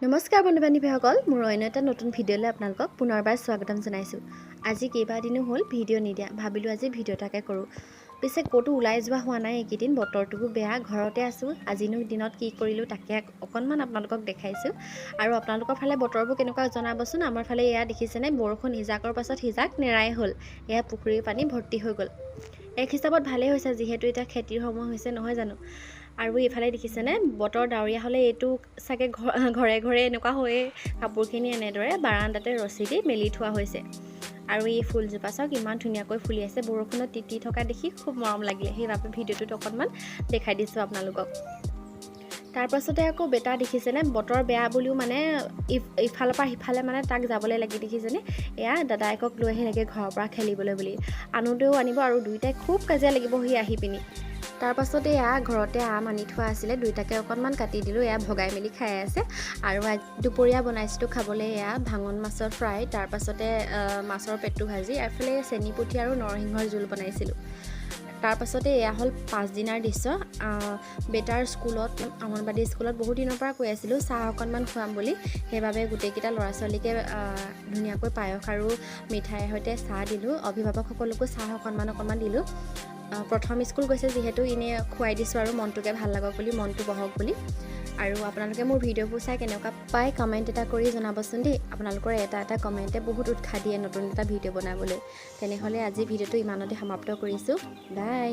নমস্কাৰ বন্ধু-বান্ধৱীসকল, মোৰ অন্য এটা নতুন ভিডিঅ'লৈ আপোনালোকক পুনৰবাৰ স্বাগতম জনাইছোঁ। আজি কেইবাদিনো হ'ল ভিডিঅ' নিদিয়া, ভাবিলোঁ আজি ভিডিঅ' এটাকে কৰোঁ। পিছে ক'তো ওলাই যোৱা হোৱা নাই এইকেইদিন, বতৰটোও বেয়া, ঘৰতে আছোঁ। আজিনো দিনত কি কৰিলোঁ তাকে অকণমান আপোনালোকক দেখাইছোঁ। আৰু আপোনালোকৰ ফালে বতৰবোৰ কেনেকুৱা জনাবচোন। আমাৰ ফালে এয়া দেখিছেনে, বৰষুণ ইজাকৰ পাছত সিজাক নেৰাই হ'ল। এয়া পুখুৰীৰ পানী ভৰ্তি হৈ গ'ল। এক হিচাপত ভালেই হৈছে, যিহেতু এতিয়া খেতিৰ সময় হৈছে নহয় জানো। আৰু এইফালে দেখিছেনে, বতৰ ডাৱৰীয়া হ'লে এইটো চাগে ঘৰে ঘৰে এনেকুৱা হৈয়ে কাপোৰখিনি এনেদৰে বাৰাণ্ডাতে ৰছী দি মেলি থোৱা হৈছে। আৰু এই ফুলজোপা চাওক ইমান ধুনীয়াকৈ ফুলি আছে, বৰষুণত তিতি থকা দেখি খুব মৰম লাগিলে, সেইবাবে ভিডিঅ'টোত অকণমান দেখাই দিছোঁ আপোনালোকক। তাৰপাছতে আকৌ বেটা দেখিছেনে, বতৰ বেয়া বুলিও মানে ইফালৰ পৰা সিফালে মানে তাক যাবলৈ লাগি দেখিছেনে, এয়া দাদায়েকক লৈ আহি লাগে ঘৰৰ পৰা খেলিবলৈ বুলি, আনোতেও আনিব আৰু দুয়োটাই খুব কাজিয়া লাগিব সি আহি পিনি। তাৰপাছতে এয়া ঘৰতে আম আনি থোৱা আছিলে, দুয়োটাকে অকণমান কাটি দিলোঁ, এয়া ভগাই মেলি খাই আছে। আৰু দুপৰীয়া বনাইছিলোঁ খাবলৈ এয়া ভাঙন মাছৰ ফ্ৰাই, তাৰপাছতে মাছৰ পেটু ভাজি, এফালে চেনি পুঠি আৰু নৰসিংহৰ জোল বনাইছিলোঁ। তাৰপাছতে এয়া হ'ল 5 দিনৰ দৃশ্য। বেটাৰ স্কুলত, অংগনবাড়ী স্কুলত বহুত দিনৰ পৰা কৈ আছিলোঁ চাহ অকণমান খুৱাম বুলি, সেইবাবে গোটেইকেইটা ল'ৰা ছোৱালীকে ধুনীয়াকৈ পায়স আৰু মিঠাইৰ সৈতে চাহ দিলোঁ। অভিভাৱকসকলকো চাহ অকণমান দিলোঁ। প্ৰথম স্কুল গৈছে যিহেতু এনেই খুৱাই দিছোঁ আৰু মনটোকে ভাল লাগক বুলি, মনটো বহক বুলি। আৰু আপোনালোকে মোৰ ভিডিঅ'বোৰ চাই কেনেকুৱা পায় কমেণ্ট এটা কৰি জনাবচোন দেই। আপোনালোকৰ এটা কমেণ্টে বহুত উৎসাহ দিয়ে নতুন এটা ভিডিঅ' বনাবলৈ। তেনেহ'লে আজি ভিডিঅ'টো ইমানতে সমাপ্ত কৰিছোঁ। বাই।